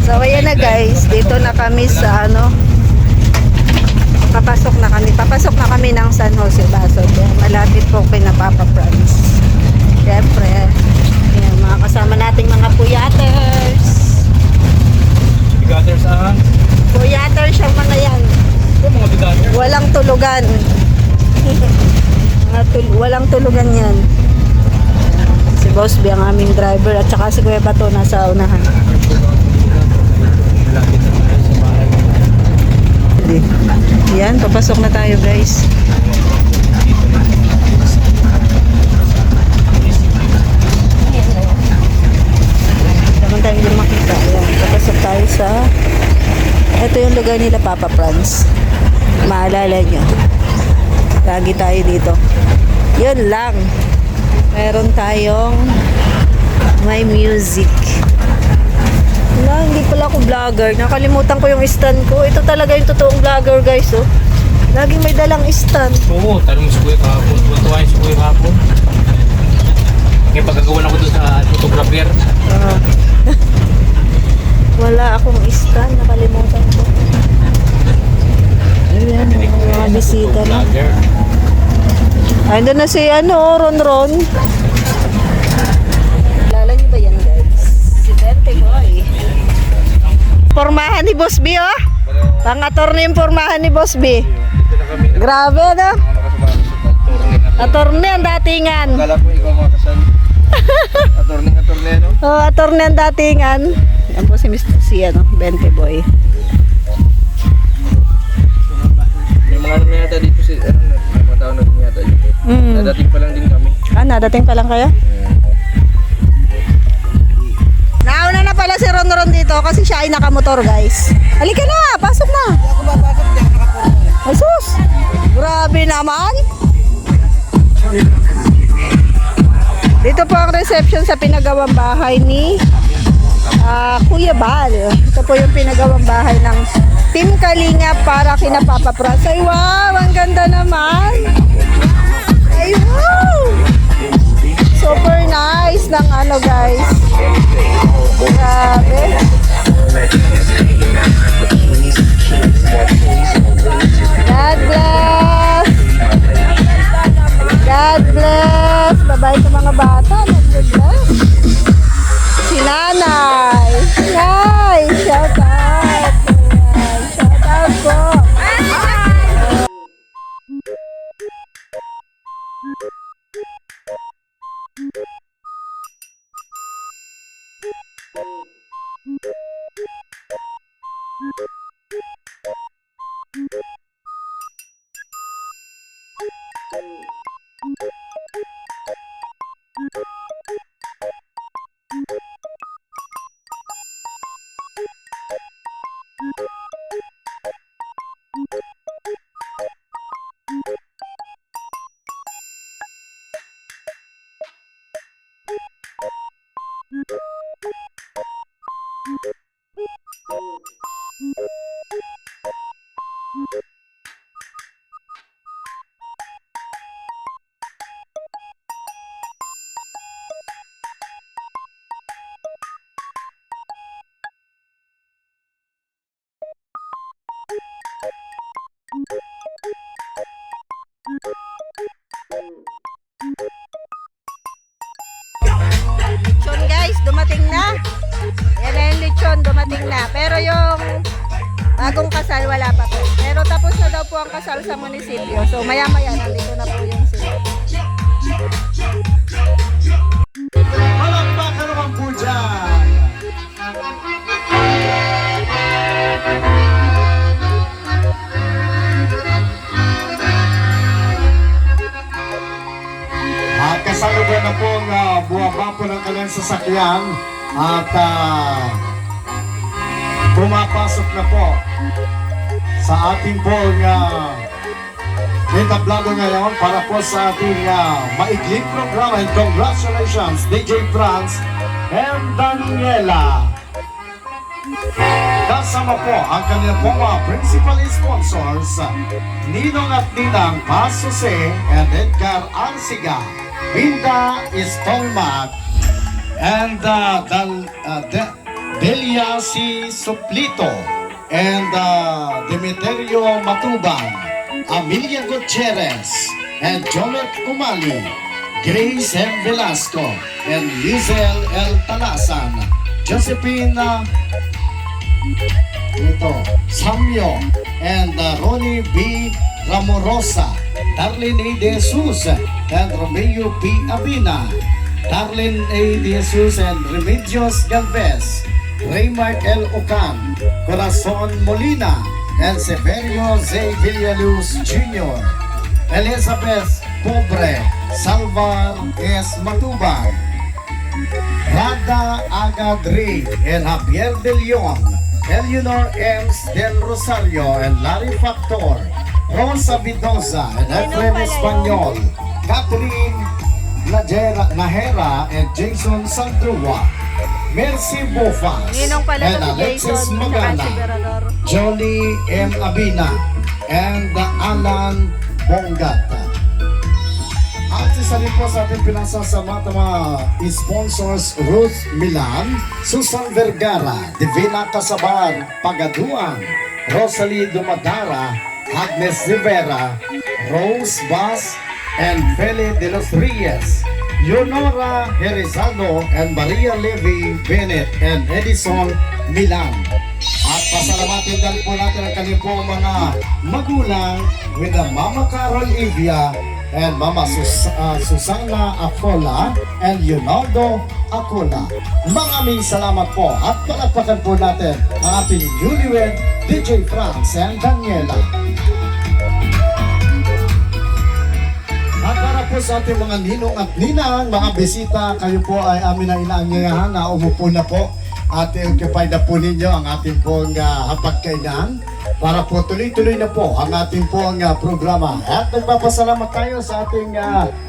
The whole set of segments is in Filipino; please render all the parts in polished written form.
So ayan na guys, dito na kami sa ano, papasok na kami ng San Jose Basod. Malapit po kay na Papa Franz. Siyempre, ayan, mga kasama nating mga puyaters. Bigaters ang? Puyaters yung mga yan. Ito mga bigaters? Walang tulugan. Walang tulugan yan. Si Boss B ang aming driver at saka si Kuya Bato nasa unahan. Malapit na tayo sa bahay. Yan, papasok na tayo guys. Naman tayo din makita. Yan, papasok tayo sa ito yung lugar nila Papa Franz. Maalala nyo. Lagi tayo dito. Yun lang. Meron tayong may music. Wala, hindi pala ako vlogger. Nakalimutan ko yung stand ko. Ito talaga yung totoong vlogger guys, oh. Laging may dalang stand. Oo, tanong si Kuya kahapon. Tuwan si Kuya kahapon. Ngayon pagkagawan ako doon sa photographer. Wala akong stand. Nakalimutan ko. Ayan, mga bisita na. Vlogger. Andun na si Ron Ron. Kilala niyo ba yan guys? Si Bente Boy. Pormahan ni Boss B, oh. Pang-attorney yung pormahan ni Boss B. Dito na kami. Grabe, no? Attorney ang datingan. Akala ko ikaw makasal. Attorney, no? Oh, attorney ang datingan. Yan po si Mr. Si, Bente Boy. May mga ano yata dito si, may mga tao na din yata dito. Nadating pa lang din kami. Nadating pa lang kayo? Nauna na pala si Ron Ron dito kasi siya ay nakamotor guys. Halika na, pasok na. Hindi ako mapasok, hindi ako nakapuro. Ay sus, grabe naman. Dito po ang reception sa pinagawang bahay ni Kuya Bal. Ito po yung pinagawang bahay ng Team Kalinga para kina Papa Franz. Ay wow, ang ganda naman. Ay wow. Super nice ng ano guys. Grabe. God bless. God bless. Bye-bye sa mga bata. God bless. Si Nanay. Nay, shout out. Shout out po. Lechon guys, dumating na. Yan na yung lechon, dumating na. Pero yung bagong kasal, wala pa po. Pero tapos na daw po ang kasal sa munisipyo. So maya maya, nandito na po yung sila. Palakpakan naman po dyan! At kasalukuyan na pong buwaba po ng kanyang sasakyan at pumapasok na po sa ating pong entablado ngayon para po sa ating maikling programa. And congratulations DJ Franz and Daniela. Kasama po ang kanilang pong principal sponsors, Ninong at Ninang Paz Jose and Edgar Arsiga, Linda Stolmat, and Delia C. Suplito, and Demeterio Matubang, Amelia Gutierrez, and Jomet Umali, Grace M. Velasco, and Lizel L. Talasan, Josephine Samyo, and Ronnie B. Ramorosa, Darlene A. De Jesus, and Romeo P. Abina, Darlene A. De Jesus, and Remedios Galvez, Raymar L. Ocan, Corazon Molina, and Severio Z. Villaluz Jr., Elizabeth Pobre, Salvar S. Matubang, Rada Agadri, and Javier De Leon, Eleanor Ems Del Rosario, and Larry Factor, Rosa Vidosa, and Efrem Espanyol, Catherine Nahera, and Jason Sandrua, Mercy Bofas, Ninong pala and to si Alexis Jason, saka si Magana, Berador. Johnny M. Abina, and Alan Bongata. At isa rin po sa ating pinasasama mga sponsors: Ruth Milan, Susan Vergara, Divina Casabar, Pagaduan, Rosalie Dumadara, Agnes Rivera, Rose Bas, and Feli de los Reyes, Leonora Herizado, and Maria Levy Bennett, and Edison Milan. At pasalamatin din po natin ang kanyang po mga magulang with the Mama Carol Evia and Mama Susana Acola and Leonardo Acola. Maraming salamat po at palagpakan po natin ang ating newlywed DJ Franz and Daniela. At para po sa ating mga ninong at ninang, mga bisita, kayo po ay amin na inaanyayahan na umupo na po at occupy na po ninyo ang ating pong hapagkainan para po tuloy-tuloy na po ang ating pong programa. At nagpapasalamat tayo sa ating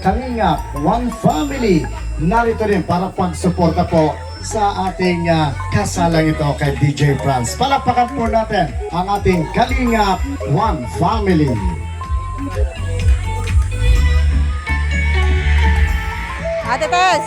Kalingap One Family. Narito rin para pagsuporta po sa ating kasalang ito kay DJ Franz. Palakpakan po natin ang ating Kalingap One Family. Ate Tess!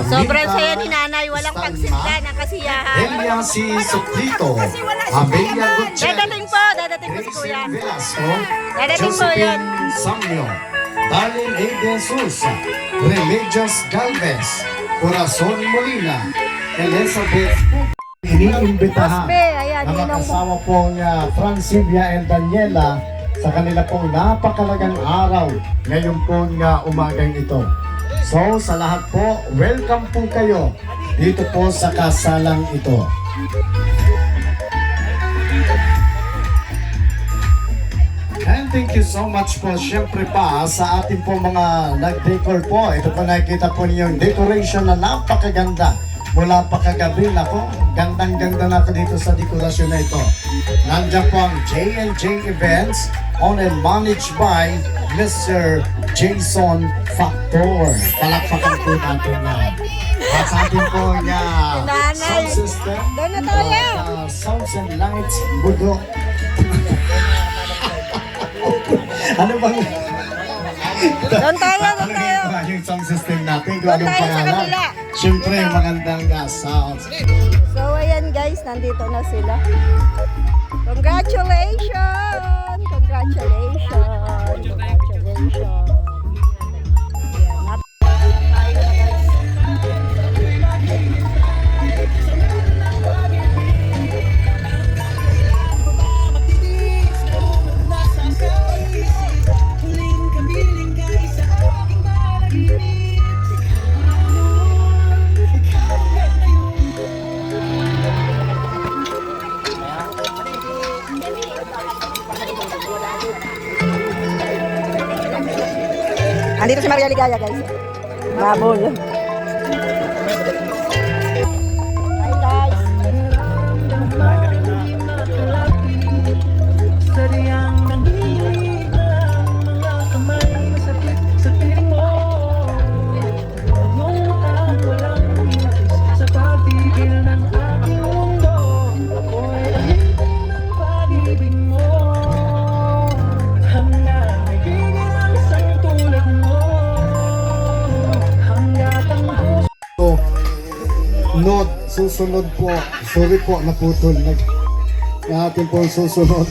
Sobrang saya ni nanay, walang pagsinda ng kasiyahan. Delia C. Suplito, Amelia Dadating Gutierrez, po si kuya. Gracie Velasco, Dadating po yan. Josephine Samyo, Darlene A. De Jesus, Remedios Galvez, Corazon Molina, Elizabeth iniimbitahan Osbe, ayan, na ninong mo. mag-asawa pong Francivia and Daniela sa kanila pong napakalagang araw ngayon pong umagang ito. So sa lahat po, welcome po kayo dito po sa kasalang ito. And thank you so much po syempre pa sa ating po mga nag-decor po. Ito po nakikita po niyo yung decoration na napakaganda. Mula pa kagabi na po, gandang-ganda na ako dito sa dekorasyon na ito. Nandiyan po ang J&J Events owned and managed by Mr. Jason Factor. Palakpakan po natin na. At sa ating po sound system, Doon na tayo. sounds and lights, budo. Ano bang... Doon tayo, doon tayo. Yung sound system natin, kung Doon anong tayo sa pangalan. kanila. Siyempre, magandang sounds. So ayan guys, nandito na sila. Congratulations! Congratulations! Congratulations! Ayan, tayo na guys. Andito si Maria Ligaya guys. Babol. Hi guys. So, susunod po. Sorry po, naputol. Natin po ang susunod.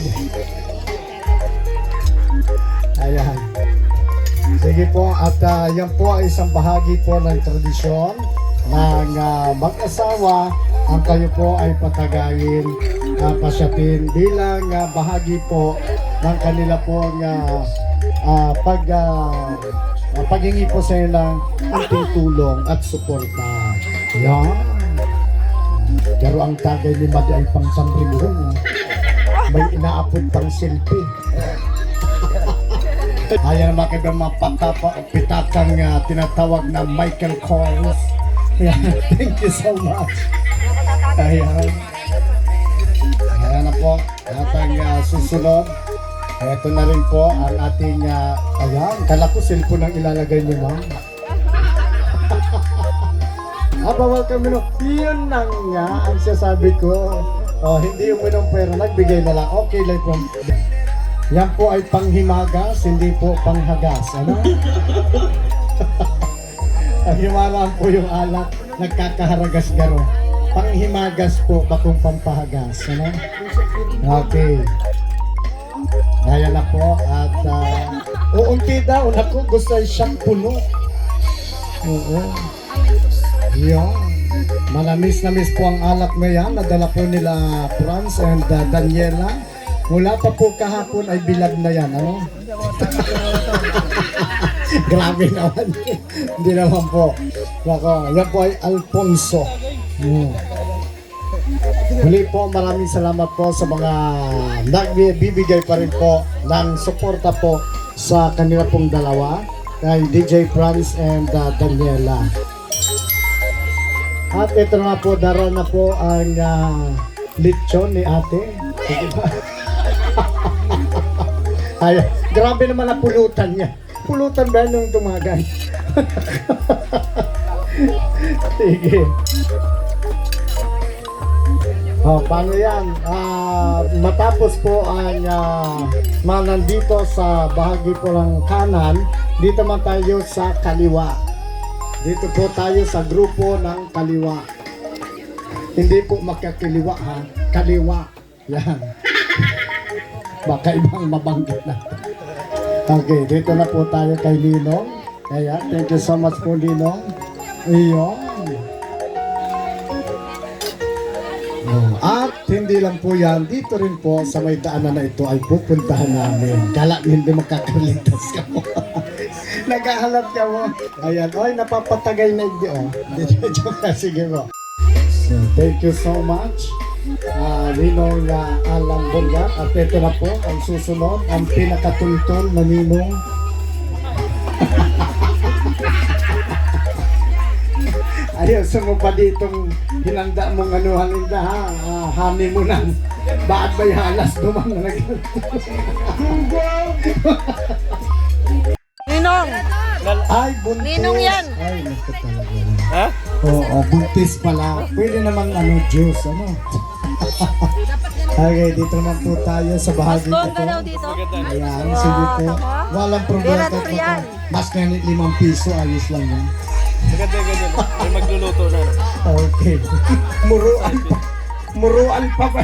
Ayan. Sige po, at yan po ay isang bahagi po ng tradisyon ng mag-asawa ang kayo po ay patagayin, pasyapin bilang bahagi po ng kanila po paghingi po sa inyo ng unting tulong at suporta. Yan. Pero ang tagay ni Madi ay pang sanribuhon. May inaapod pang selfie. Ayan naman kayo mga pitakang tinatawag na Michael Kors. Thank you so much. Ayan. Ayan na po. At ang susunod. Ito na rin po ang ating, ayan, kala ko cellphone ang ilalagay niyo, ma'am. Bawal kami no. Yun nang nga ang sasabi ko. Oh, hindi uminom pero nagbigay na lang. Okay lang po. Yan po ay panghimagas, hindi po panghagas. Ano? Ang himagas po yung alak, nagkakaharagas garo. Panghimagas po, bakong pampahagas. Ano? Okay. Kaya na po at uunti daw. Naku, gusto ay siyang puno. Oo. Yan. Manamis-namis po ang alak na yan. Nadala po nila Franz and Daniela. Mula pa po kahapon ay bilad na yan, ano? Grabe naman. Hindi naman po. Nako, yan po ay Alfonso. Muli po, maraming salamat po sa mga nagbibigay pa rin po ng suporta po sa kanila pong dalawa, kay DJ Franz and Daniela. At ito na po, daraw na po ang lechon ni ate. Ay, grabe naman na pulutan niya. Pulutan ba nung tumagan? Sige. Oh, paano yan? Matapos po ang nandito sa bahagi po ng kanan, dito man tayo sa kaliwa. Dito po tayo sa grupo ng kaliwa. Hindi po makakiliwa ha, kaliwa. Yan. Baka ibang mabanggit na. Okay, dito na po tayo kay Ninong. Kaya, thank you so much po Ninong. Iyon. At hindi lang po yan, dito rin po sa may daanan na ito ay pupuntahan namin. Kala hindi makakaligtas ka mo. Naghahanap ka mo. Ayan, oy, napapatagay na hindi, oh. Joke na, sige mo. So, thank you so much. Ninong Alan Bongat. At ito na po, ang susunod, ang pinakatultol na Ninong. Ayos mo pa ditong hinanda mong haninda ha, honey mo na. Bakit may halas dumang na Ninong! Ay, buntis. Ninong yan. Ay, naku talaga. Ha? Oo, buntis pala. Pwede naman juice, ano? Okay, dito naman po tayo sa bahagi Bongga ito. daw dito. Ayan, sige po. Walang problema. Pero yan. Mas nga 5 piso, ayos lang yan. Maganda. May magluluto na. Okay. Muruan pa. Muruan pa ba?